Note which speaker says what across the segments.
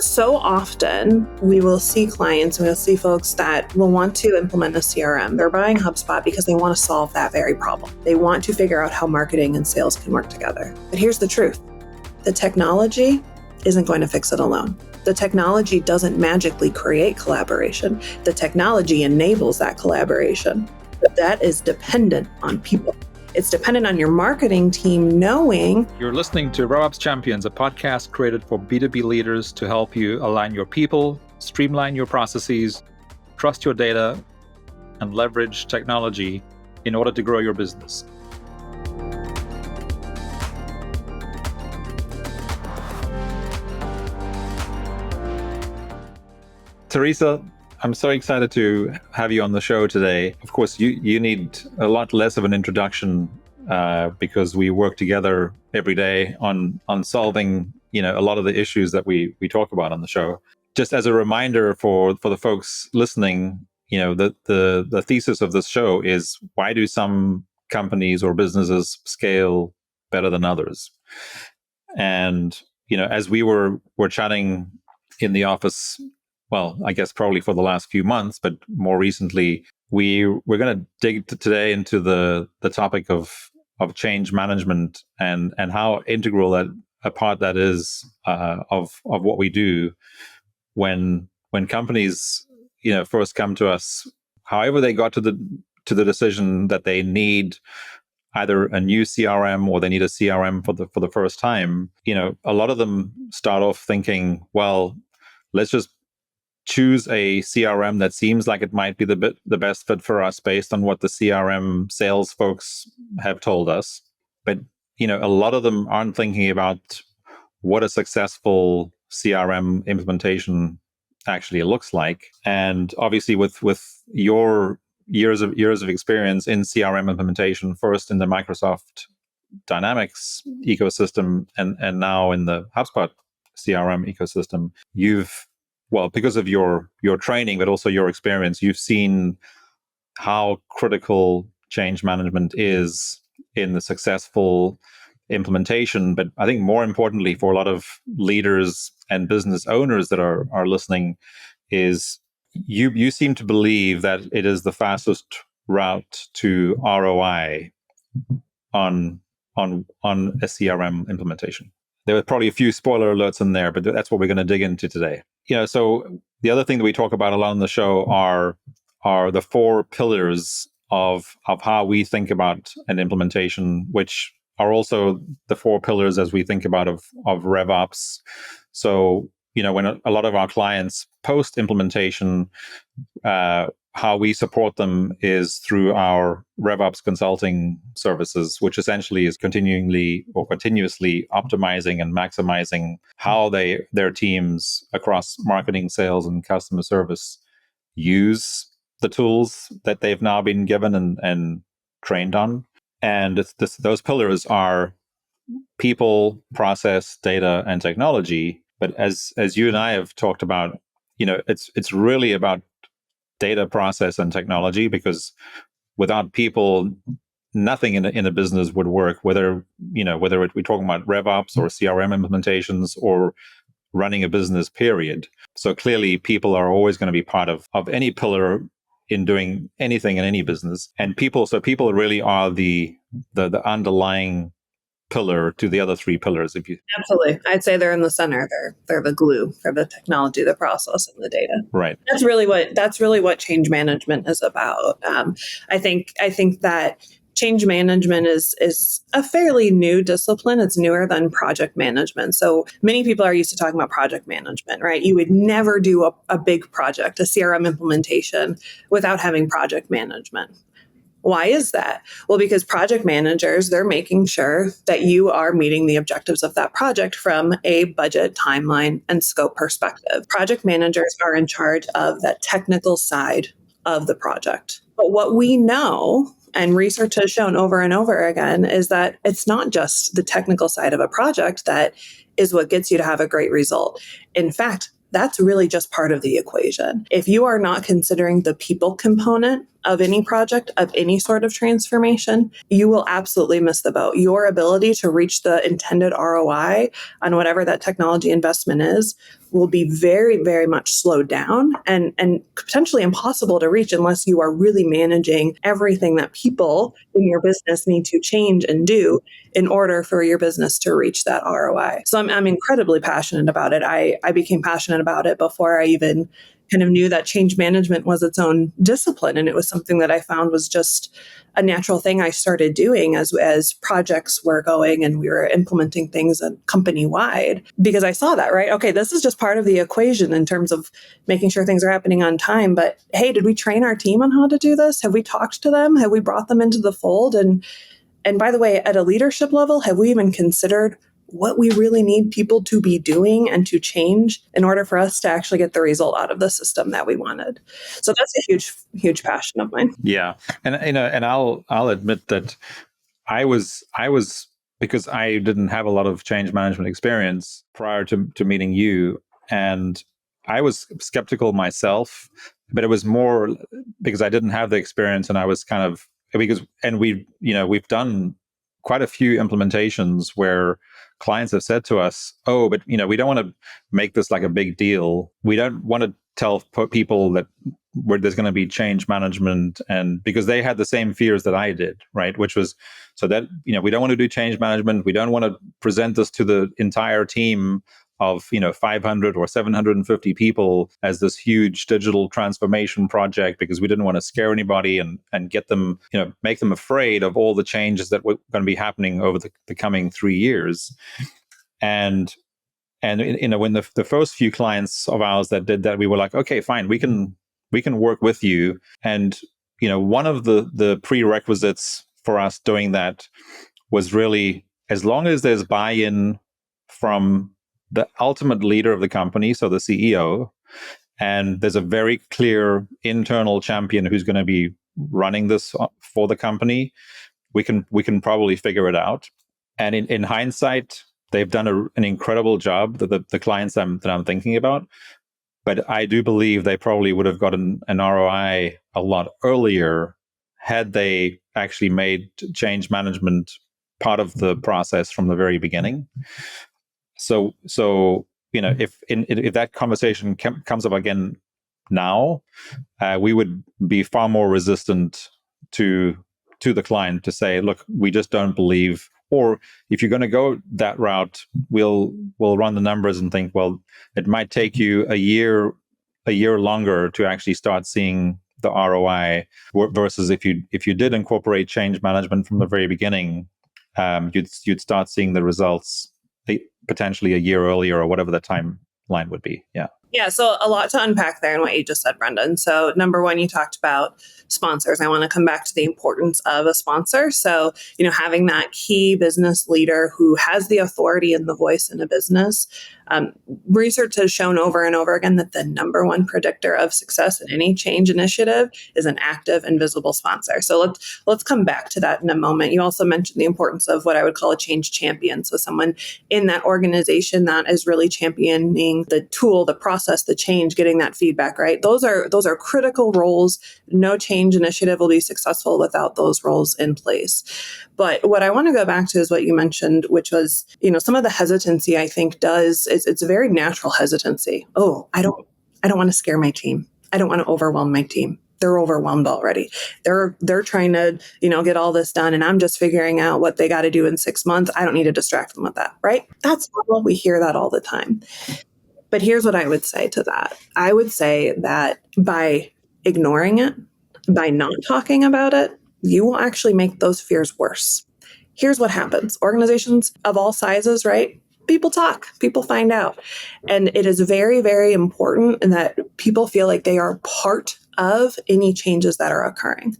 Speaker 1: So often we will see clients, we'll see folks that will want to implement a CRM. They're buying HubSpot because they want to solve that very problem. They want to figure out how marketing and sales can work together. But here's the truth. The technology isn't going to fix it alone. The technology doesn't magically create collaboration. The technology enables that collaboration, but that is dependent on people. It's dependent on your marketing team knowing.
Speaker 2: You're listening to RevOps Champions, a podcast created for B2B leaders to help you align your people, streamline your processes, trust your data, and leverage technology in order to grow your business. Therese, I'm so excited to have you on the show today. Of course, you need a lot less of an introduction because we work together every day on solving a lot of the issues that we talk about on the show. Just as a reminder for the folks listening, the thesis of this show is, why do some companies or businesses scale better than others? And as we were chatting in the office, well, I guess probably for the last few months, but more recently, we're going to dig today into the topic of change management and how integral a part that is of what we do when companies first come to us. However, they got to the decision that they need either a new CRM or they need a CRM for the first time. A lot of them start off thinking, well, let's just choose a CRM that seems like it might be the best fit for us based on what the CRM sales folks have told us. But, a lot of them aren't thinking about what a successful CRM implementation actually looks like. And obviously with your years of experience in CRM implementation, first in the Microsoft Dynamics ecosystem and now in the HubSpot CRM ecosystem, because of your training, but also your experience, you've seen how critical change management is in the successful implementation. But I think more importantly for a lot of leaders and business owners that are listening is you seem to believe that it is the fastest route to ROI on a CRM implementation. There are probably a few spoiler alerts in there, but that's what we're going to dig into today. So the other thing that we talk about a lot on the show are the four pillars of how we think about an implementation, which are also the four pillars as we think about of RevOps. So, when a lot of our clients post implementation, how we support them is through our RevOps consulting services, which essentially is continuously optimizing and maximizing how their teams across marketing, sales, and customer service use the tools that they've now been given and trained on. And those pillars are people, process, data, and technology. But as you and I have talked about, it's really about data, process, and technology, because without people, nothing in a business would work. Whether we're talking about RevOps or CRM implementations or running a business, period. So clearly, people are always going to be part of any pillar in doing anything in any business. And people really are the underlying pillar to the other three pillars.
Speaker 1: Absolutely, I'd say they're in the center. They're the glue for the technology, the process, and the data.
Speaker 2: Right.
Speaker 1: That's really what change management is about. I think that change management is a fairly new discipline. It's newer than project management. So many people are used to talking about project management, right? You would never do a big project, a CRM implementation, without having project management. Why is that? Well, because project managers, they're making sure that you are meeting the objectives of that project from a budget, timeline, and scope perspective. Project managers are in charge of that technical side of the project. But what we know, and research has shown over and over again, is that it's not just the technical side of a project that is what gets you to have a great result. In fact, that's really just part of the equation. If you are not considering the people component of any project, of any sort of transformation, you will absolutely miss the boat. Your ability to reach the intended ROI on whatever that technology investment is will be very, very much slowed down and potentially impossible to reach unless you are really managing everything that people in your business need to change and do in order for your business to reach that ROI. So I'm incredibly passionate about it. I became passionate about it before I even kind of knew that change management was its own discipline. And it was something that I found was just a natural thing I started doing as projects were going and we were implementing things company wide, because I saw that, right? Okay, this is just part of the equation in terms of making sure things are happening on time. But hey, did we train our team on how to do this? Have we talked to them? Have we brought them into the fold? And by the way, at a leadership level, have we even considered what we really need people to be doing and to change in order for us to actually get the result out of the system that we wanted? So that's a huge, huge passion of mine.
Speaker 2: Yeah. And I'll admit that I was because I didn't have a lot of change management experience prior to meeting you, and I was skeptical myself, but it was more because I didn't have the experience, and I was kind of we've done quite a few implementations where clients have said to us, "Oh, but we don't want to make this like a big deal. We don't want to tell people that where there's going to be change management," and because they had the same fears that I did, right? Which was so that we don't want to do change management. We don't want to present this to the entire team of 500 or 750 people as this huge digital transformation project, because we didn't want to scare anybody and get them, make them afraid of all the changes that were going to be happening over the coming 3 years. And when the first few clients of ours that did that, we were like, okay, fine, we can work with you. And one of the prerequisites for us doing that was really, as long as there's buy-in from the ultimate leader of the company, so the CEO, and there's a very clear internal champion who's going to be running this for the company, we can probably figure it out. And in hindsight, they've done an incredible job, the clients that I'm thinking about. But I do believe they probably would have gotten an ROI a lot earlier had they actually made change management part of the process from the very beginning. So if that conversation comes up again now, we would be far more resistant to the client to say, look, we just don't believe. Or if you're going to go that route, we'll run the numbers and think, well, it might take you a year longer to actually start seeing the ROI, versus if you did incorporate change management from the very beginning, you'd start seeing the results potentially a year earlier, or whatever the timeline would be.
Speaker 1: Yeah, so a lot to unpack there in what you just said, Brendon. So number one, you talked about sponsors. I want to come back to the importance of a sponsor. So, having that key business leader who has the authority and the voice in a business. Research has shown over and over again that the number one predictor of success in any change initiative is an active and visible sponsor. So let's come back to that in a moment. You also mentioned the importance of what I would call a change champion. So someone in that organization that is really championing the tool, the process, the change, getting that feedback, right? Those are critical roles. No change initiative will be successful without those roles in place. But what I want to go back to is what you mentioned, which was, some of the hesitancy I think it's a very natural hesitancy. Oh, I don't want to scare my team. I don't want to overwhelm my team. They're overwhelmed already. They're trying to, get all this done, and I'm just figuring out what they got to do in 6 months. I don't need to distract them with that, right? That's normal. We hear that all the time. But here's what I would say to that. I would say that by ignoring it, by not talking about it, you will actually make those fears worse. Here's what happens. Organizations of all sizes, right? People talk, people find out. And it is very, very important that people feel like they are part of any changes that are occurring.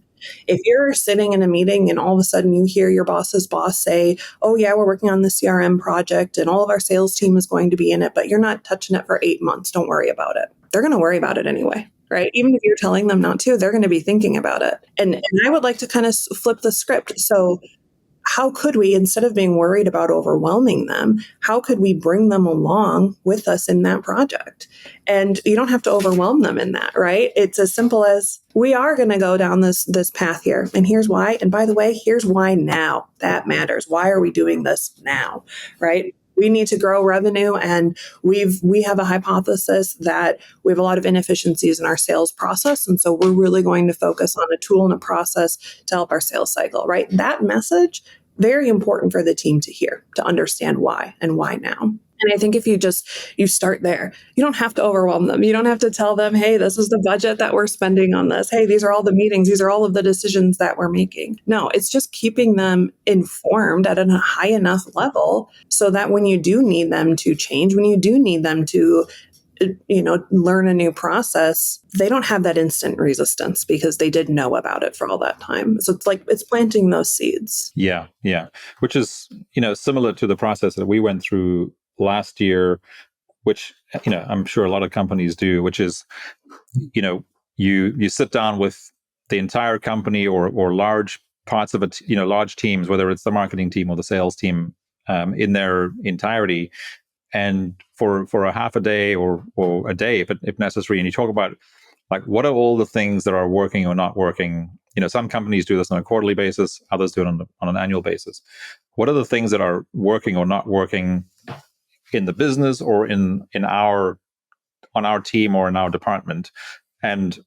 Speaker 1: If you're sitting in a meeting and all of a sudden you hear your boss's boss say, oh yeah, we're working on the CRM project and all of our sales team is going to be in it, but you're not touching it for 8 months, don't worry about it. They're going to worry about it anyway, right? Even if you're telling them not to, they're going to be thinking about it. And I would like to kind of flip the script. So how could we, instead of being worried about overwhelming them, how could we bring them along with us in that project? And you don't have to overwhelm them in that, right? It's as simple as, we are going to go down this path here, and here's why. And by the way, here's why now. That matters. Why are we doing this now, right? We need to grow revenue, and we have a hypothesis that we have a lot of inefficiencies in our sales process, and so we're really going to focus on a tool and a process to help our sales cycle, right? That message, very important for the team to hear, to understand why and why now. And I think if you start there, you don't have to overwhelm them. You don't have to tell them, hey, this is the budget that we're spending on this. Hey, these are all the meetings. These are all of the decisions that we're making. No, it's just keeping them informed at a high enough level so that when you do need them to change, when you do need them to learn a new process, they don't have that instant resistance because they did know about it for all that time. So it's planting those seeds.
Speaker 2: Yeah. Which is, similar to the process that we went through last year, which, I'm sure a lot of companies do, which is, you sit down with the entire company or large parts of it, large teams, whether it's the marketing team or the sales team, in their entirety, and for a half a day or a day, if necessary, and you talk about, like, what are all the things that are working or not working. Some companies do this on a quarterly basis, others do it on an annual basis. What are the things that are working or not working in the business or on our team or in our department? And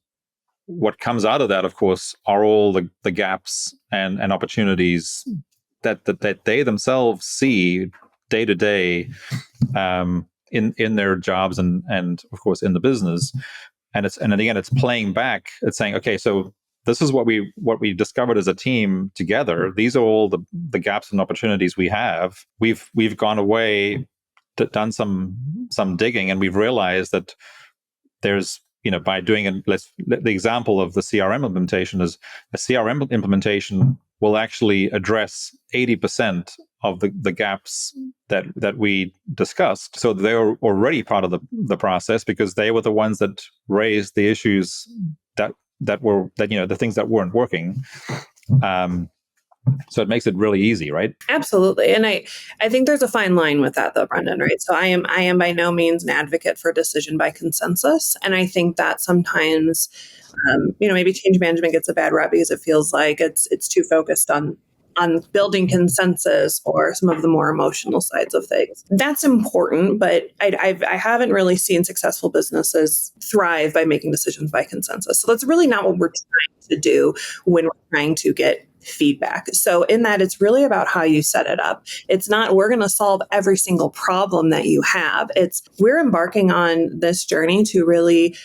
Speaker 2: what comes out of that, of course, are all the gaps and opportunities that they themselves see day to day, in their jobs and of course in the business. And again, it's playing back. It's saying, okay, so this is what we discovered as a team together. These are all the gaps and opportunities we have. We've gone away, done some digging, and we've realized that there's, by doing it, the example of the CRM implementation is a CRM implementation will actually address 80% of the gaps that we discussed. So they're already part of the process because they were the ones that raised the issues that were the things that weren't working. So it makes it really easy, right?
Speaker 1: Absolutely. And I think there's a fine line with that though, Brendon, right? So I am by no means an advocate for decision by consensus. And I think that sometimes, maybe change management gets a bad rep because it feels like it's too focused on building consensus or some of the more emotional sides of things. That's important, but I haven't really seen successful businesses thrive by making decisions by consensus. So that's really not what we're trying to do when we're trying to get feedback. So in that, it's really about how you set it up. It's not, we're going to solve every single problem that you have. It's, we're embarking on this journey to really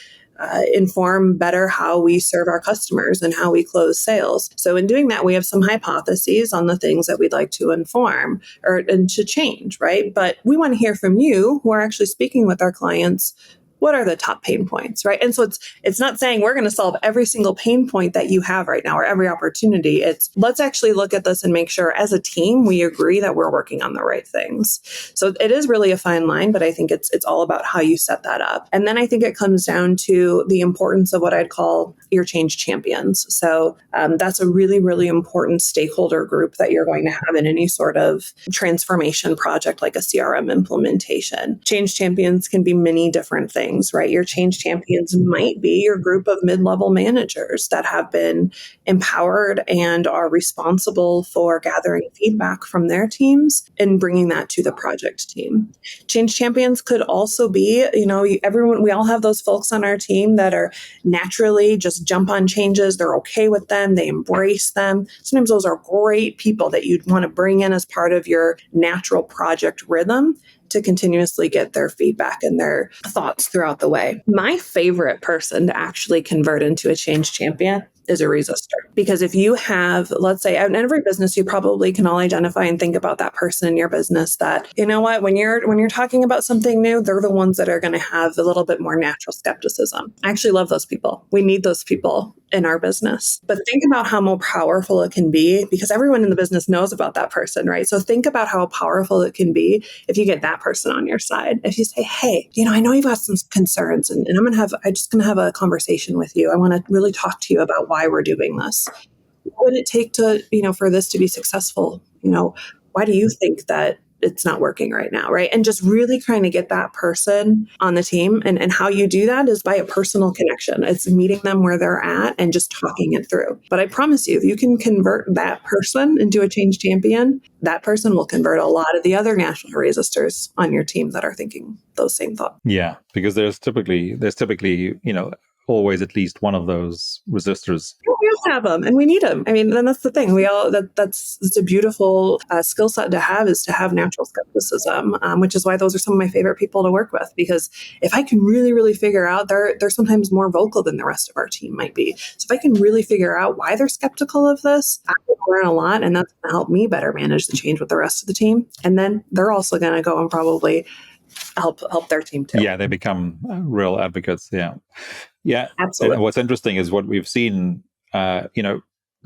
Speaker 1: inform better how we serve our customers and how we close sales. So in doing that, we have some hypotheses on the things that we'd like to inform and to change, right? But we want to hear from you who are actually speaking with our clients. What are the top pain points, right? And so it's not saying we're going to solve every single pain point that you have right now or every opportunity. It's, let's actually look at this and make sure as a team we agree that we're working on the right things. So it is really a fine line, but I think it's all about how you set that up. And then I think it comes down to the importance of what I'd call your change champions. So that's a really, really important stakeholder group that you're going to have in any sort of transformation project like a CRM implementation. Change champions can be many different things. Right? Your change champions might be your group of mid-level managers that have been empowered and are responsible for gathering feedback from their teams and bringing that to the project team. Change champions could also be, we all have those folks on our team that are naturally just jump on changes. They're okay with them. They embrace them. Sometimes those are great people that you'd want to bring in as part of your natural project rhythm to continuously get their feedback and their thoughts throughout the way. My favorite person to actually convert into a change champion is a resistor. Because if you have, let's say, in every business, you probably can all identify and think about that person in your business that, you know what, when you're talking about something new, they're the ones that are going to have a little bit more natural skepticism. I actually love those people. We need those people in our business. But think about how more powerful it can be because everyone in the business knows about that person, right? So think about how powerful it can be if you get that person on your side. If you say, hey, I know you've got some concerns and I'm just going to have a conversation with you. I want to really talk to you about why we're doing this. What would it take to, for this to be successful, why do you think that it's not working right now, right? And just really trying to get that person on the team. And how you do that is by a personal connection. It's meeting them where they're at and just talking it through. But I promise you, if you can convert that person into a change champion, that person will convert a lot of the other national resistors on your team that are thinking those same thoughts.
Speaker 2: Yeah, because there's typically, always at least one of those resistors.
Speaker 1: We all have them, and we need them. I mean, then that's the thing. It's a beautiful skill set to have, is to have natural skepticism, which is why those are some of my favorite people to work with. Because if I can really, really figure out, they're sometimes more vocal than the rest of our team might be. So if I can really figure out why they're skeptical of this, I will learn a lot, and that's going to help me better manage the change with the rest of the team. And then they're also going to go and probably help their team too.
Speaker 2: Yeah, they become real advocates. Yeah,
Speaker 1: absolutely.
Speaker 2: And what's interesting is what we've seen. I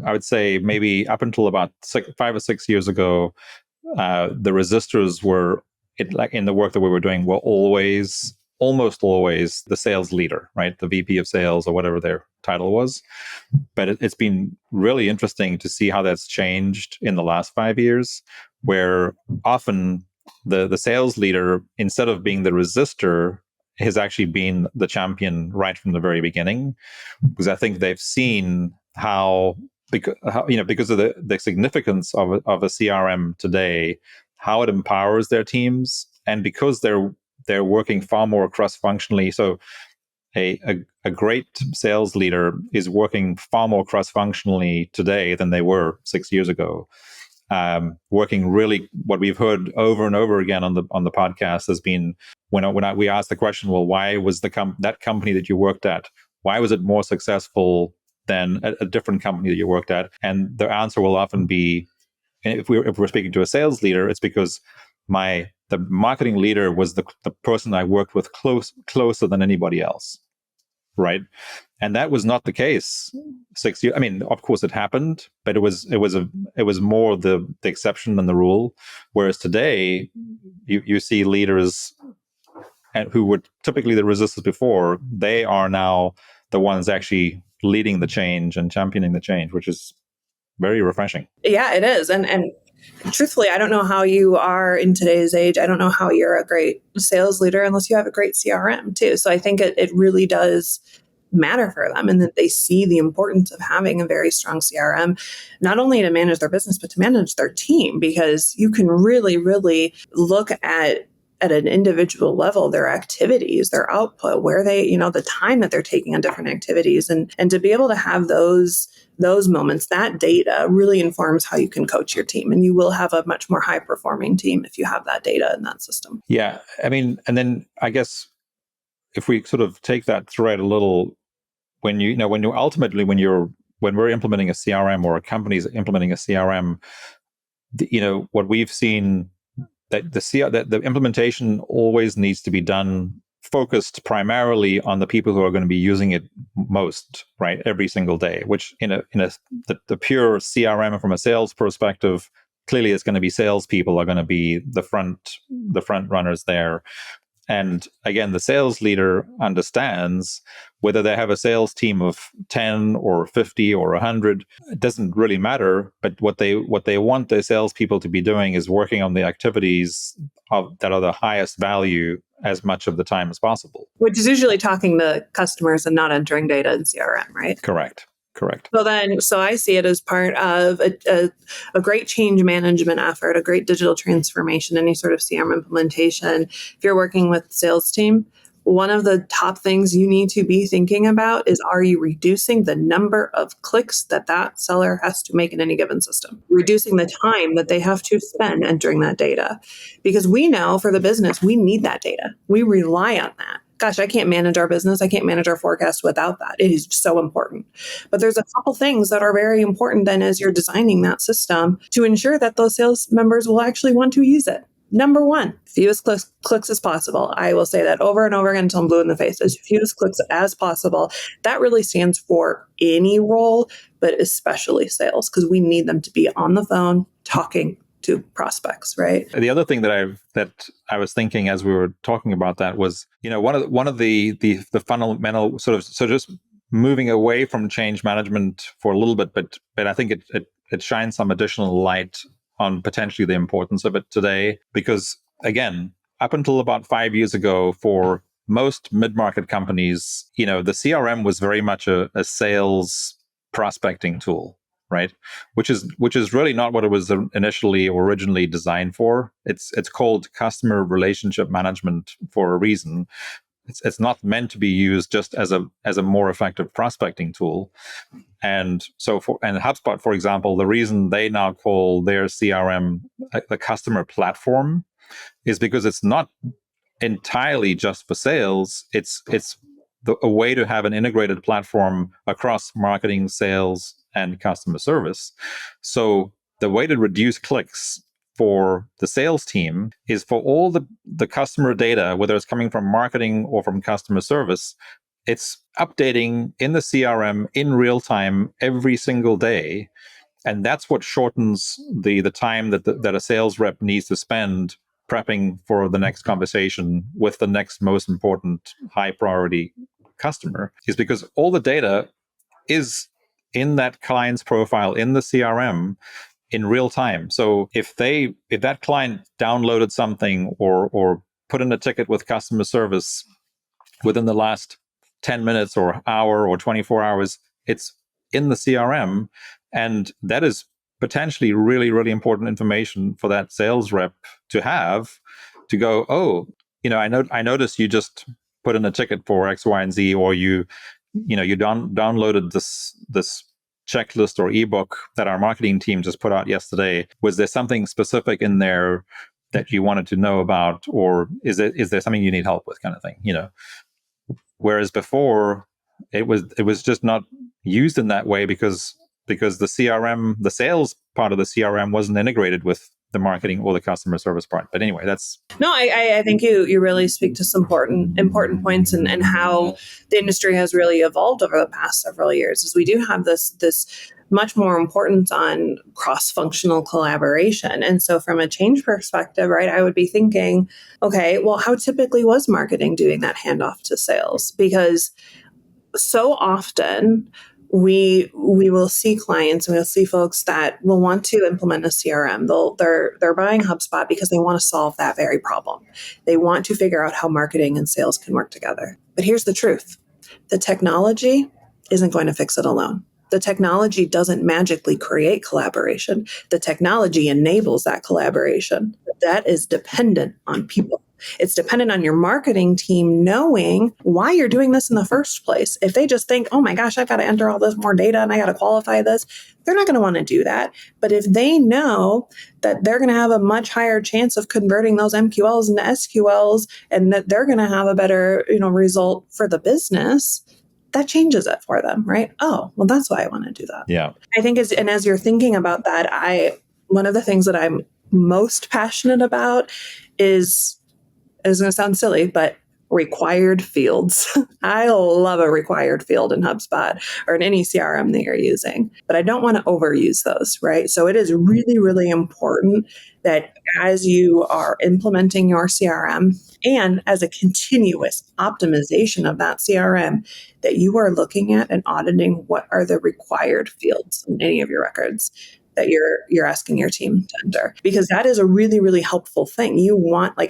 Speaker 2: would say maybe up until about 5 or 6 years ago, the resistors were in the work that we were doing were almost always the sales leader, right? The VP of sales or whatever their title was. But it's been really interesting to see how that's changed in the last 5 years, where often the sales leader, instead of being the resistor, has actually been the champion right from the very beginning, because I think they've seen because of the significance of a CRM today, how it empowers their teams, and because they're working far more cross-functionally. So a great sales leader is working far more cross-functionally today than they were 6 years ago. Working really, what we've heard over and over again on the podcast has been we asked the question, well, why was that company that you worked at, why was it more successful than a different company that you worked at? And the answer will often be, if we're speaking to a sales leader, it's because the marketing leader was the person I worked with closer than anybody else, right? And that was not the case 6 years. I mean, of course it happened, but it was more the exception than the rule. Whereas today, you see leaders who were typically the resistors before, they are now the ones actually leading the change and championing the change, which is very refreshing.
Speaker 1: Yeah, it is. And truthfully, I don't know how you are in today's age. I don't know how you're a great sales leader unless you have a great CRM too. So I think it really does matter for them, and that they see the importance of having a very strong CRM, not only to manage their business, but to manage their team, because you can really, really look at an individual level, their activities, their output, where they, the time that they're taking on different activities, and to be able to have those moments, that data really informs how you can coach your team, and you will have a much more high performing team if you have that data in that system.
Speaker 2: Yeah. I mean, and then I guess if we sort of take that thread a little, when we're implementing a CRM, or a company's implementing a CRM, what we've seen, that the implementation always needs to be done focused primarily on the people who are going to be using it most, right, every single day. Which the pure CRM from a sales perspective, clearly it's going to be salespeople are going to be the front runners there. And again, the sales leader understands whether they have a sales team of 10 or 50 or 100, it doesn't really matter. But what they want their salespeople to be doing is working on the activities that are the highest value as much of the time as possible.
Speaker 1: Which is usually talking to customers and not entering data in CRM, right?
Speaker 2: Correct.
Speaker 1: So I see it as part of a great change management effort, a great digital transformation, any sort of CRM implementation. If you're working with the sales team, one of the top things you need to be thinking about is, are you reducing the number of clicks that seller has to make in any given system? Reducing the time that they have to spend entering that data. Because we know for the business, we need that data. We rely on that. Gosh, I can't manage our business. I can't manage our forecast without that. It is so important. But there's a couple things that are very important then as you're designing that system to ensure that those sales members will actually want to use it. Number one, fewest clicks as possible. I will say that over and over again until I'm blue in the face, as fewest clicks as possible. That really stands for any role, but especially sales, because we need them to be on the phone talking to prospects, right?
Speaker 2: The other thing that I was thinking as we were talking about that was, one of the fundamental so just moving away from change management for a little bit, but I think it shines some additional light on potentially the importance of it today, because again, up until about 5 years ago, for most mid-market companies, the CRM was very much a sales prospecting tool, right? Which is really not what it was initially or originally designed for. It's called customer relationship management for a reason. It's not meant to be used just as a more effective prospecting tool. And so and HubSpot, for example, the reason they now call their CRM the customer platform is because it's not entirely just for sales. It's a way to have an integrated platform across marketing, sales, and customer service. So the way to reduce clicks for the sales team is for all the customer data, whether it's coming from marketing or from customer service, it's updating in the CRM in real time every single day. And that's what shortens the time that a sales rep needs to spend prepping for the next conversation with the next most important high priority customer, is because all the data is in that client's profile in the CRM in real time. So if that client downloaded something or put in a ticket with customer service within the last 10 minutes or hour or 24 hours, it's in the CRM. And that is potentially really, really important information for that sales rep to have, to go, oh, I noticed you just put in a ticket for X, Y, and Z, or you downloaded this checklist or ebook that our marketing team just put out yesterday. Was there something specific in there that you wanted to know about, or is there something you need help with, kind of thing, Whereas before, it was just not used in that way because the CRM, the sales part of the CRM, wasn't integrated with the marketing or the customer service part. But anyway, that's
Speaker 1: no. I think you really speak to some important points and how the industry has really evolved over the past several years. Is we do have this much more importance on cross-functional collaboration. And so from a change perspective, right, I would be thinking, okay, well, how typically was marketing doing that handoff to sales? Because so often we will see clients and we'll see folks that will want to implement a CRM. They're buying HubSpot because they want to solve that very problem. They want to figure out how marketing and sales can work together. But here's the truth. The technology isn't going to fix it alone. The technology doesn't magically create collaboration. The technology enables that collaboration. That is dependent on people. It's dependent on your marketing team knowing why you're doing this in the first place. If they just think, oh my gosh, I've got to enter all this more data and I got to qualify this, they're not going to want to do that. But if they know that they're going to have a much higher chance of converting those MQLs into SQLs and that they're going to have a better, result for the business, that changes it for them, right? Oh, well, that's why I want to do that.
Speaker 2: Yeah.
Speaker 1: I think as you're thinking about that, one of the things that I'm most passionate about is, it's going to sound silly, but required fields. I love a required field in HubSpot or in any CRM that you're using, but I don't want to overuse those, right? So it is really, really important that as you are implementing your CRM and as a continuous optimization of that CRM, that you are looking at and auditing what are the required fields in any of your records that you're asking your team to enter, because that is a really, really helpful thing.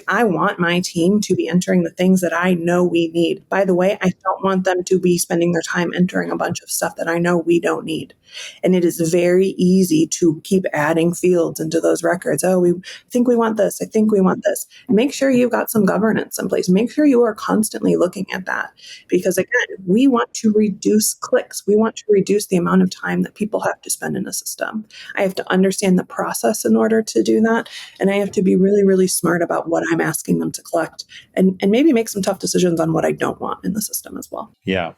Speaker 1: I want my team to be entering the things that I know we need. By the way, I don't want them to be spending their time entering a bunch of stuff that I know we don't need. And it is very easy to keep adding fields into those records. Oh, we think we want this. I think we want this. Make sure you've got some governance in place. Make sure you are constantly looking at that, because again, we want to reduce clicks. We want to reduce the amount of time that people have to spend in a system. I have to understand the process in order to do that. And I have to be really, really smart about what I'm asking them to collect and maybe make some tough decisions on what I don't want in the system as well.
Speaker 2: Yeah.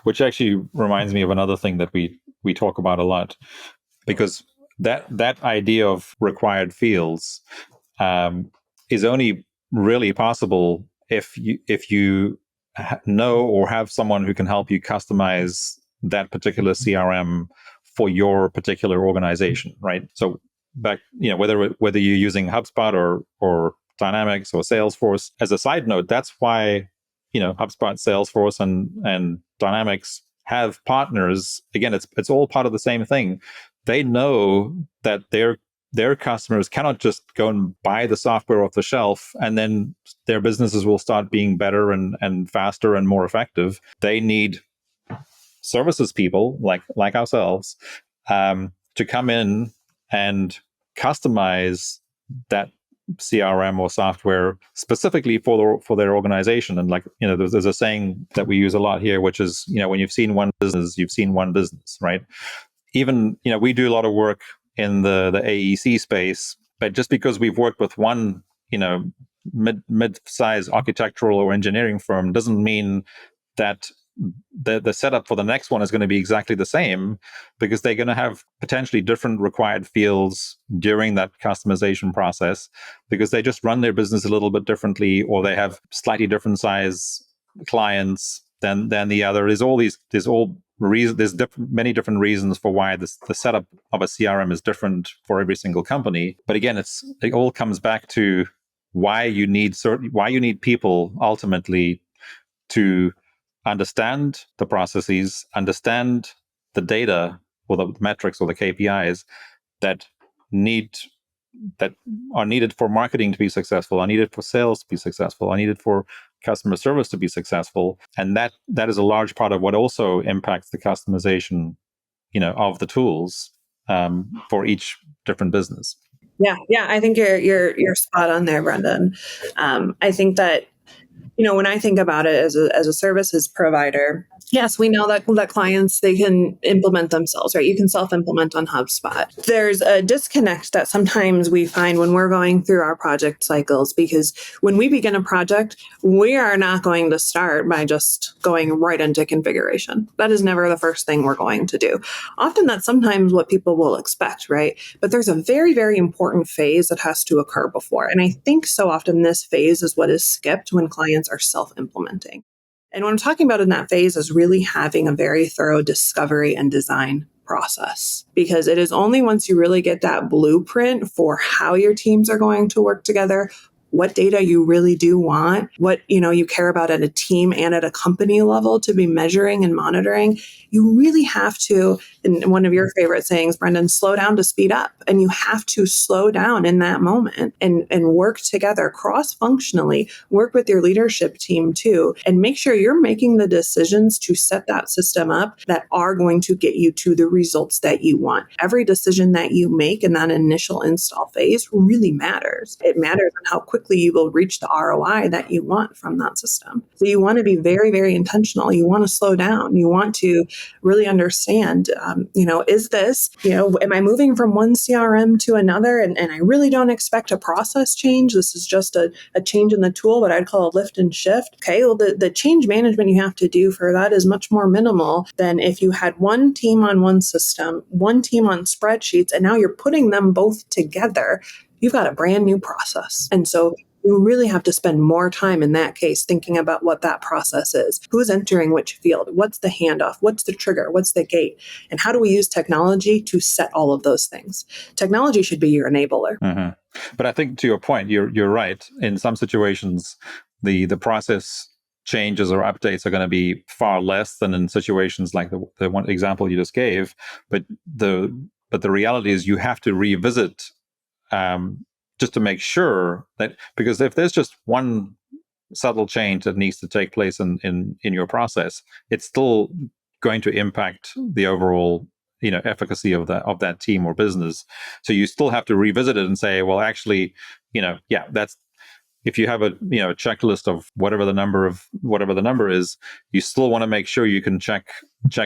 Speaker 2: Which actually reminds me of another thing that we talk about a lot, because that idea of required fields is only really possible if you know or have someone who can help you customize that particular CRM for your particular organization, right? So back, whether you're using HubSpot or Dynamics or Salesforce. As a side note, that's why HubSpot, Salesforce, and Dynamics have partners. Again, it's all part of the same thing. They know that their their customers cannot just go and buy the software off the shelf and then their businesses will start being better and faster and more effective. They need services people like ourselves to come in and customize that CRM or software specifically for their organization. And there's a saying that we use a lot here, which is, when you've seen one business, you've seen one business, right? Even, we do a lot of work in the AEC space, but just because we've worked with one, mid-size architectural or engineering firm doesn't mean that the setup for the next one is going to be exactly the same, because they're going to have potentially different required fields during that customization process, because they just run their business a little bit differently, or they have slightly different size clients than the other. There's many different reasons for why the setup of a CRM is different for every single company. But again, it all comes back to why you need people ultimately to understand the processes, understand the data or the metrics or the KPIs that are needed for marketing to be successful, are needed for sales to be successful, are needed for customer service to be successful. And that is a large part of what also impacts the customization, of the tools for each different business.
Speaker 1: Yeah. I think you're spot on there, Brendon. I think that, when I think about it as a services provider, yes, we know that clients, they can implement themselves, right? You can self-implement on HubSpot. There's a disconnect that sometimes we find when we're going through our project cycles, because when we begin a project, we are not going to start by just going right into configuration. That is never the first thing we're going to do. Often that's sometimes what people will expect, right? But there's a very, very important phase that has to occur before. And I think so often this phase is what is skipped when clients are self-implementing. And what I'm talking about in that phase is really having a very thorough discovery and design process, because it is only once you really get that blueprint for how your teams are going to work together, what data you really do want, what you care about at a team and at a company level to be measuring and monitoring. You really have to, and one of your favorite sayings, Brendon, slow down to speed up. And you have to slow down in that moment and work together cross-functionally, work with your leadership team too, and make sure you're making the decisions to set that system up that are going to get you to the results that you want. Every decision that you make in that initial install phase really matters. It matters on how quickly you will reach the ROI that you want from that system. So you want to be very, very intentional. You want to slow down. You want to really understand, is this, am I moving from one CRM to another? And I really don't expect a process change. This is just a change in the tool, what I'd call a lift and shift. Okay, well, the change management you have to do for that is much more minimal than if you had one team on one system, one team on spreadsheets, and now you're putting them both together. You've got a brand new process. And so you really have to spend more time in that case thinking about what that process is. Who's entering which field? What's the handoff? What's the trigger? What's the gate? And how do we use technology to set all of those things? Technology should be your enabler.
Speaker 2: Mm-hmm. But I think to your point, you're right. In some situations, the process changes or updates are going to be far less than in situations like the one example you just gave. But the reality is you have to revisit just to make sure that, because if there's just one subtle change that needs to take place in your process, it's still going to impact the overall efficacy of that team or business. So you still have to revisit it and say, well, actually, that's, if you have a checklist of whatever the number is, you still want to make sure you can check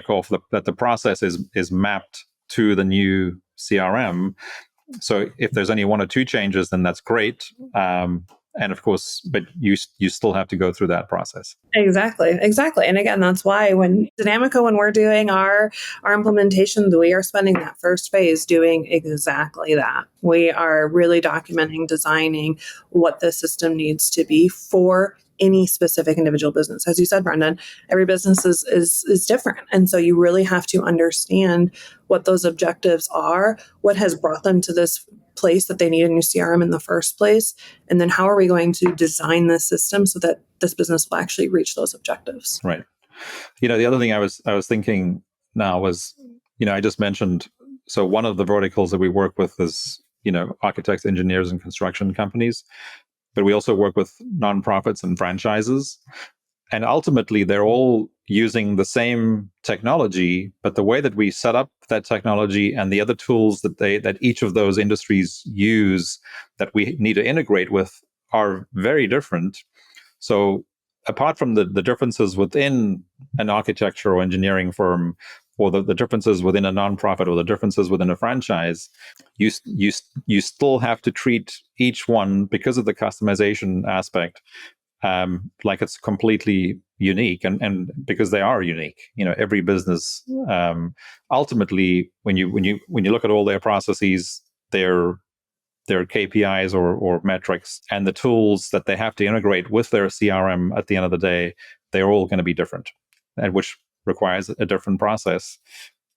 Speaker 2: off that the process is mapped to the new CRM. So if there's only one or two changes, then that's great. And of course, but you still have to go through that process.
Speaker 1: Exactly. And again, that's why when Dynamico, when we're doing our implementations, we are spending that first phase doing exactly that. We are really documenting, designing what the system needs to be for any specific individual business. As you said, Brendon, every business is different. And so you really have to understand what those objectives are, what has brought them to this place that they need a new CRM in the first place, and then how are we going to design this system so that this business will actually reach those objectives.
Speaker 2: Right. The other thing I was thinking now was, I just mentioned, so one of the verticals that we work with is architects, engineers, and construction companies. But we also work with nonprofits and franchises. And ultimately, they're all using the same technology, but the way that we set up that technology and the other tools that each of those industries use that we need to integrate with are very different. So apart from the differences within an architecture or engineering firm, or the differences within a nonprofit, or the differences within a franchise, you still have to treat each one, because of the customization aspect, like it's completely unique, and because they are unique. Every business, ultimately, when you look at all their processes, their KPIs or metrics, and the tools that they have to integrate with their CRM at the end of the day, they're all going to be different, and which requires a different process.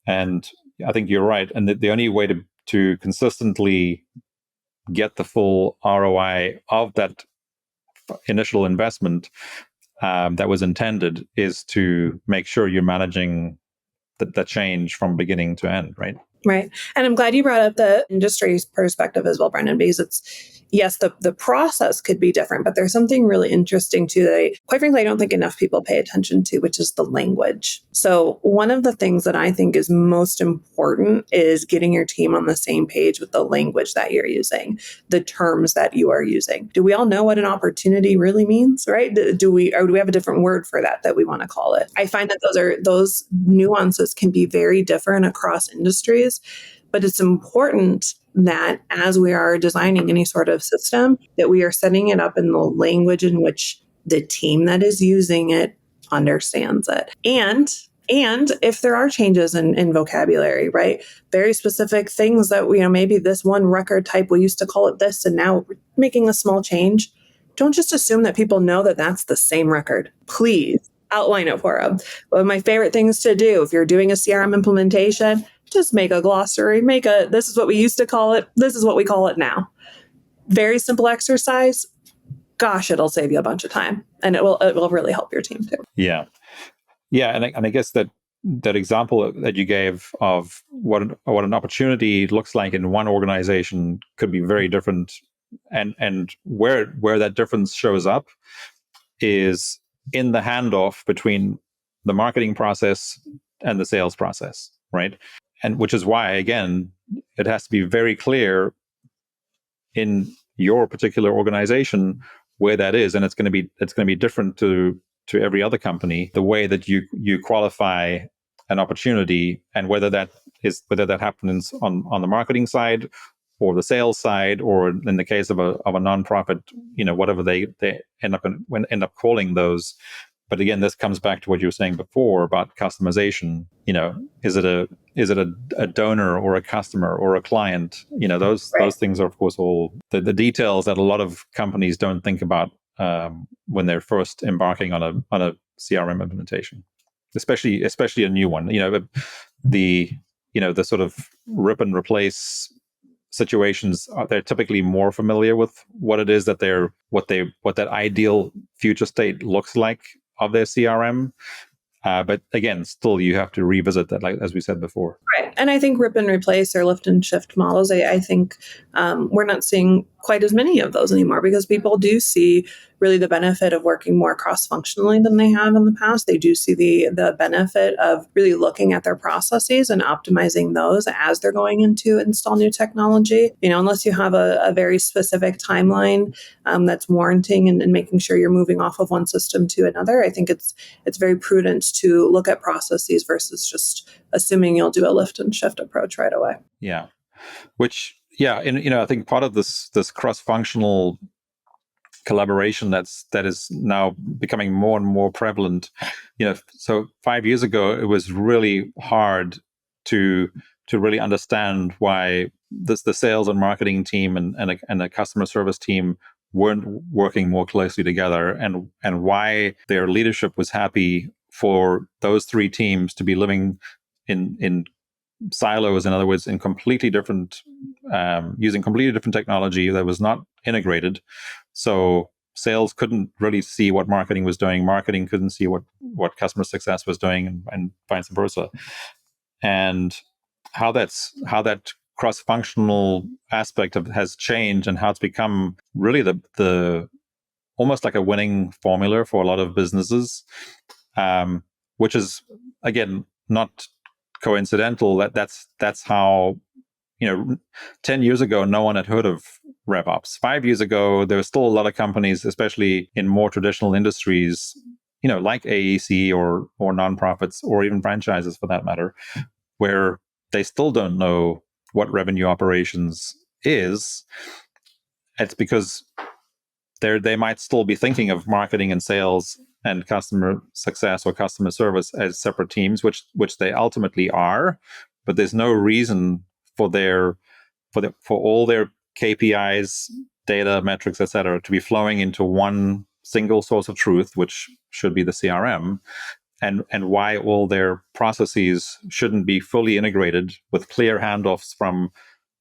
Speaker 2: And I think you're right. And the only way to consistently get the full ROI of that initial investment that was intended is to make sure you're managing the change from beginning to end, right?
Speaker 1: Right. And I'm glad you brought up the industry's perspective as well, Brendon, because yes, the process could be different, but there's something really interesting too that quite frankly, I don't think enough people pay attention to, which is the language. So one of the things that I think is most important is getting your team on the same page with the language that you're using, the terms that you are using. Do we all know what an opportunity really means, right? Do we have a different word for that we want to call it? I find that those nuances can be very different across industries. But it's important that as we are designing any sort of system, that we are setting it up in the language in which the team that is using it understands it. And if there are changes in vocabulary, right? Very specific things that, maybe this one record type, we used to call it this, and now we're making a small change. Don't just assume that people know that that's the same record. Please outline it for them. One of my favorite things to do, if you're doing a CRM implementation, just make a glossary, this is what we used to call it, this is what we call it now. Very simple exercise. Gosh, it'll save you a bunch of time, and it will really help your team too.
Speaker 2: Yeah. And I guess that example that you gave of what an opportunity looks like in one organization could be very different, and where that difference shows up is in the handoff between the marketing process and the sales process, right? And which is why, again, it has to be very clear in your particular organization where that is, and it's going to be different to every other company. The way that you qualify an opportunity, and whether that happens on the marketing side or the sales side, or in the case of a nonprofit, whatever they end up calling those. But again, this comes back to what you were saying before about customization. Is it a donor or a customer or a client? Those things are, of course, all the details that a lot of companies don't think about when they're first embarking on a CRM implementation, especially a new one. The sort of rip and replace situations, they're typically more familiar with what it is that what that ideal future state looks like of their CRM. But again, still you have to revisit that, like as we said before.
Speaker 1: Right. And I think rip and replace or lift and shift models, I think we're not seeing quite as many of those anymore, because people do see really the benefit of working more cross-functionally than they have in the past. They do see the benefit of really looking at their processes and optimizing those as they're going into install new technology. Unless you have a very specific timeline that's warranting and making sure you're moving off of one system to another, I think it's very prudent to look at processes versus just assuming you'll do a lift and shift approach right away.
Speaker 2: Yeah. And I think part of this cross-functional collaboration that is now becoming more and more prevalent. So 5 years ago, it was really hard to really understand why the sales and marketing team and a customer service team weren't working more closely together, and why their leadership was happy for those three teams to be living in silos. In other words, in completely different, using completely different technology that was not integrated. So sales couldn't really see what marketing was doing. Marketing couldn't see what customer success was doing, and vice versa. And how that cross-functional aspect has changed and how it's become really the almost like a winning formula for a lot of businesses, which is, again, not coincidental. That's how, 10 years ago, no one had heard of RevOps. 5 years ago, there were still a lot of companies, especially in more traditional industries, like AEC or nonprofits or even franchises for that matter, where they still don't know what revenue operations is. It's because they might still be thinking of marketing and sales and customer success or customer service as separate teams, which they ultimately are. But there's no reason for all their KPIs, data, metrics, etc., to be flowing into one single source of truth, which should be the CRM, and why all their processes shouldn't be fully integrated with clear handoffs from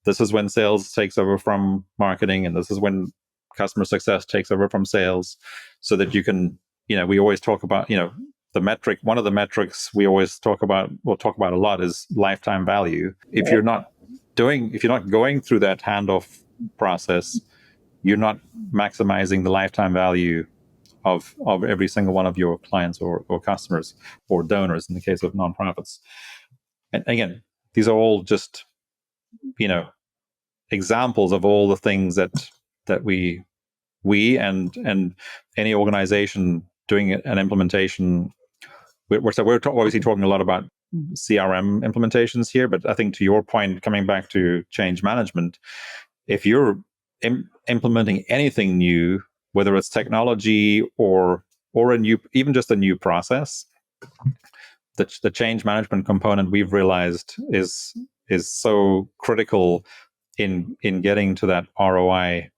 Speaker 2: this is when sales takes over from marketing, and this is when customer success takes over from sales, so that you can, we always talk about, the metric. One of the metrics we'll talk about a lot is lifetime value. If you're not going through that handoff process, you're not maximizing the lifetime value of every single one of your clients or customers or donors in the case of nonprofits. And again, these are all just, examples of all the things that we and any organization doing an implementation. We're obviously talking a lot about CRM implementations here, but I think to your point, coming back to change management, if you're implementing anything new, whether it's technology or even just a new process, the change management component we've realized is so critical in getting to that ROI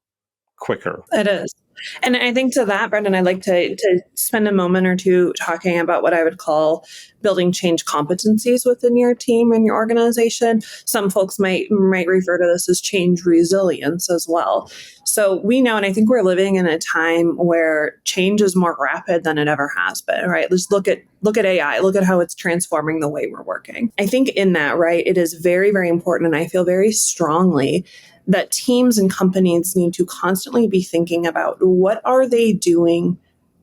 Speaker 2: quicker.
Speaker 1: It is. And I think to that, Brendon, I'd like to spend a moment or two talking about what I would call building change competencies within your team and your organization. Some folks might refer to this as change resilience as well. So we know, and I think we're living in a time where change is more rapid than it ever has been, right? Let's look at AI, look at how it's transforming the way we're working. I think in that, right, it is very, very important, and I feel very strongly that teams and companies need to constantly be thinking about what are they doing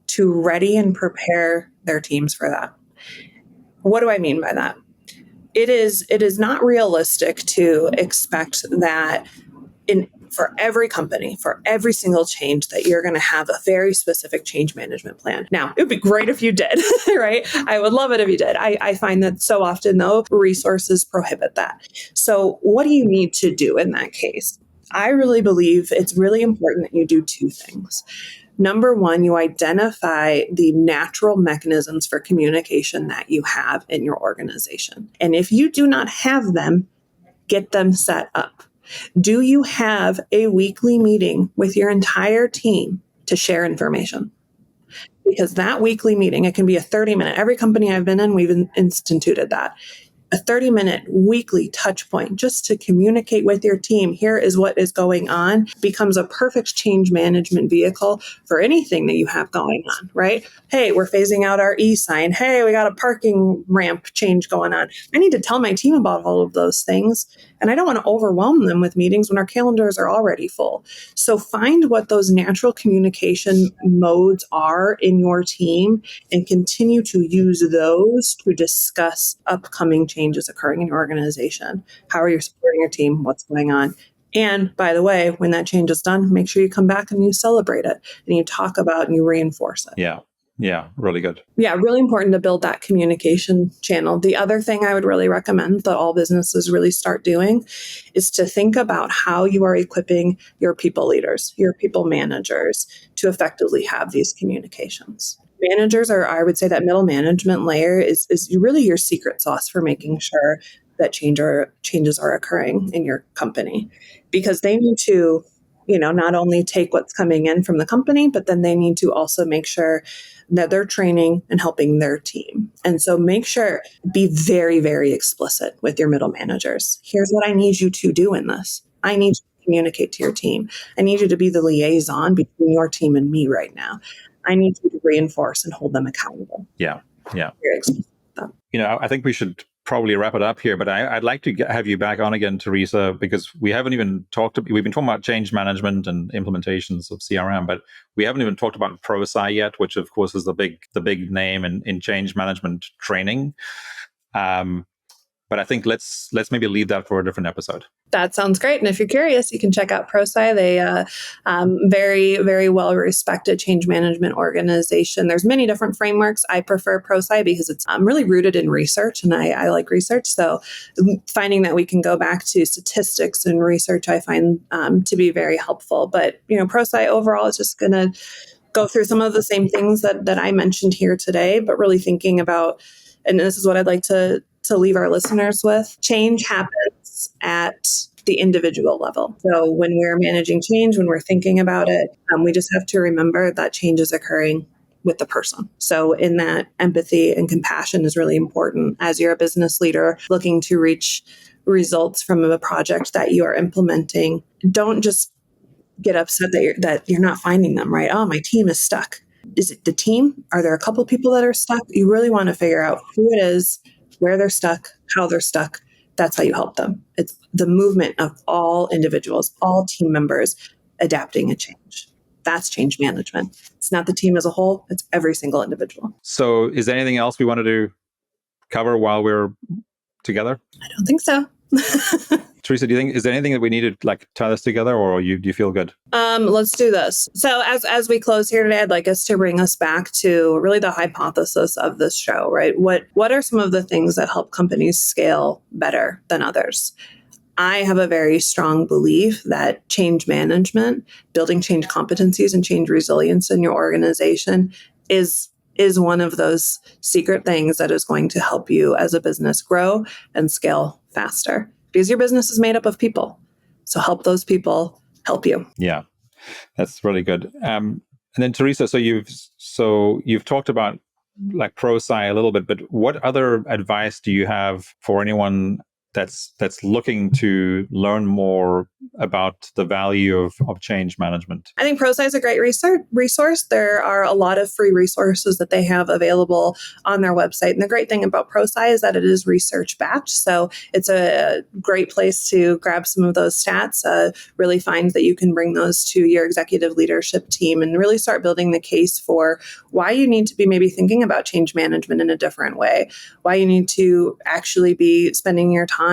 Speaker 1: to ready and prepare their teams for that. What do I mean by that? It is not realistic to expect that for every company, for every single change, that you're going to have a very specific change management plan. Now, it would be great if you did, right? I would love it if you did. I find that so often, though, resources prohibit that. So what do you need to do in that case? I really believe it's really important that you do two things. Number one, you identify the natural mechanisms for communication that you have in your organization. And if you do not have them, get them set up. Do you have a weekly meeting with your entire team to share information? Because that weekly meeting, it can be a 30-minute. Every company I've been in, we've instituted that. A 30-minute weekly touch point just to communicate with your team. Here is what is going on, becomes a perfect change management vehicle for anything that you have going on, right? Hey, we're phasing out our e-sign. Hey, we got a parking ramp change going on. I need to tell my team about all of those things. And I don't want to overwhelm them with meetings when our calendars are already full. So find what those natural communication modes are in your team and continue to use those to discuss upcoming changes occurring in your organization. How are you supporting your team? What's going on? And by the way, when that change is done, make sure you come back and you celebrate it and you talk about and you reinforce it.
Speaker 2: Yeah, really good.
Speaker 1: Yeah, really important to build that communication channel. The other thing I would really recommend that all businesses really start doing is to think about how you are equipping your people leaders, your people managers to effectively have these communications. Managers are, I would say that middle management layer is really your secret sauce for making sure that changes are occurring in your company, because they need to, not only take what's coming in from the company, but then they need to also make sure that they're training and helping their team. And so make sure, be very, very explicit with your middle managers. Here's what I need you to do in this. I need you to communicate to your team. I need you to be the liaison between your team and me right now. I need you to reinforce and hold them accountable.
Speaker 2: Yeah.
Speaker 1: Very explicit with them.
Speaker 2: I think we should probably wrap it up here, but I'd like to have you back on again, Therese, because we've been talking about change management and implementations of CRM, but we haven't even talked about ProSci yet, which of course is the big name in change management training. But I think let's maybe leave that for a different episode.
Speaker 1: That sounds great. And if you're curious, you can check out ProSci. They very, very well-respected change management organization. There's many different frameworks. I prefer ProSci because it's really rooted in research, and I like research. So finding that we can go back to statistics and research, I find to be very helpful. But, ProSci overall is just going to go through some of the same things that I mentioned here today, but really thinking about, and this is what I'd like to leave our listeners with, change happens at the individual level. So when we're managing change, when we're thinking about it, we just have to remember that change is occurring with the person. So in that, empathy and compassion is really important as you're a business leader looking to reach results from a project that you are implementing. Don't just get upset that you're not finding them, right? Oh, my team is stuck. Is it the team? Are there a couple of people that are stuck? You really want to figure out who it is, where they're stuck, how they're stuck. That's how you help them. It's the movement of all individuals, all team members adapting a change. That's change management. It's not the team as a whole. It's every single individual.
Speaker 2: So is there anything else we wanted to cover while we're together?
Speaker 1: I don't think so.
Speaker 2: Therese, do you think, is there anything that we need to tie this together, or do you feel good?
Speaker 1: Let's do this. So as we close here today, I'd like us to bring us back to really the hypothesis of this show, right? What are some of the things that help companies scale better than others? I have a very strong belief that change management, building change competencies and change resilience in your organization is one of those secret things that is going to help you as a business grow and scale faster, because your business is made up of people. So help those people help you.
Speaker 2: Yeah, that's really good. And then Therese, so you've talked about ProSci a little bit, but what other advice do you have for anyone that's looking to learn more about the value of change management?
Speaker 1: I think ProSci is a great resource. There are a lot of free resources that they have available on their website. And the great thing about ProSci is that it is research backed. So it's a great place to grab some of those stats, really find that you can bring those to your executive leadership team and really start building the case for why you need to be maybe thinking about change management in a different way, why you need to actually be spending your time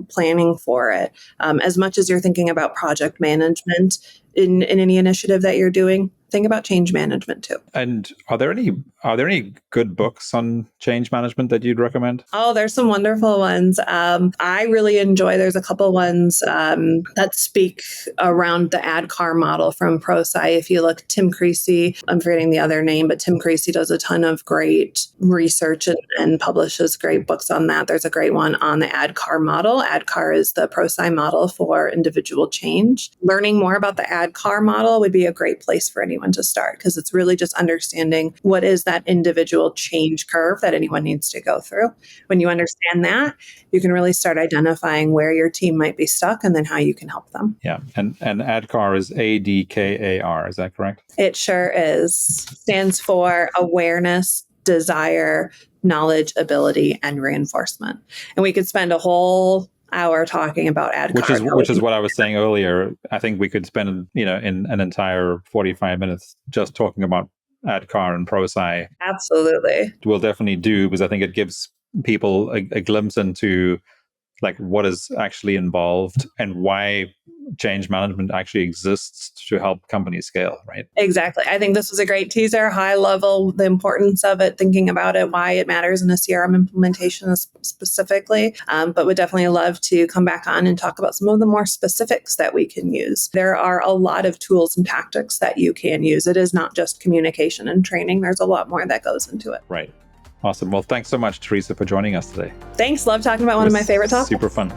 Speaker 1: planning for it. As much as you're thinking about project management in any initiative that you're doing, think about change management too.
Speaker 2: And are there any good books on change management that you'd recommend?
Speaker 1: Oh, there's some wonderful ones. I really enjoy, there's a couple ones that speak around the ADKAR model from ProSci. If you look, Tim Creasy, I'm forgetting the other name, but Tim Creasy does a ton of great research and publishes great books on that. There's a great one on the ADKAR model. ADKAR is the ProSci model for individual change. Learning more about the ADKAR model would be a great place for anyone to start, because it's really just understanding what is that individual change curve that anyone needs to go through. When you understand that, you can really start identifying where your team might be stuck and then how you can help them.
Speaker 2: Yeah. And ADKAR is ADKAR. Is that correct?
Speaker 1: It sure is. Stands for awareness, desire, knowledge, ability, and reinforcement. And we could spend a whole hour talking about ADKAR.
Speaker 2: Which is what I was saying earlier. I think we could spend, in an entire 45 minutes just talking about ADKAR and ProSci.
Speaker 1: Absolutely.
Speaker 2: We'll definitely do, because I think it gives people a glimpse into what is actually involved and why change management actually exists to help companies scale, right?
Speaker 1: Exactly. I think this was a great teaser, high level, the importance of it, thinking about it, why it matters in a CRM implementation specifically. But would definitely love to come back on and talk about some of the more specifics that we can use. There are a lot of tools and tactics that you can use. It is not just communication and training. There's a lot more that goes into it.
Speaker 2: Right. Awesome. Well, thanks so much, Therese, for joining us today.
Speaker 1: Thanks. Love talking about one of my favorite topics.
Speaker 2: Super fun.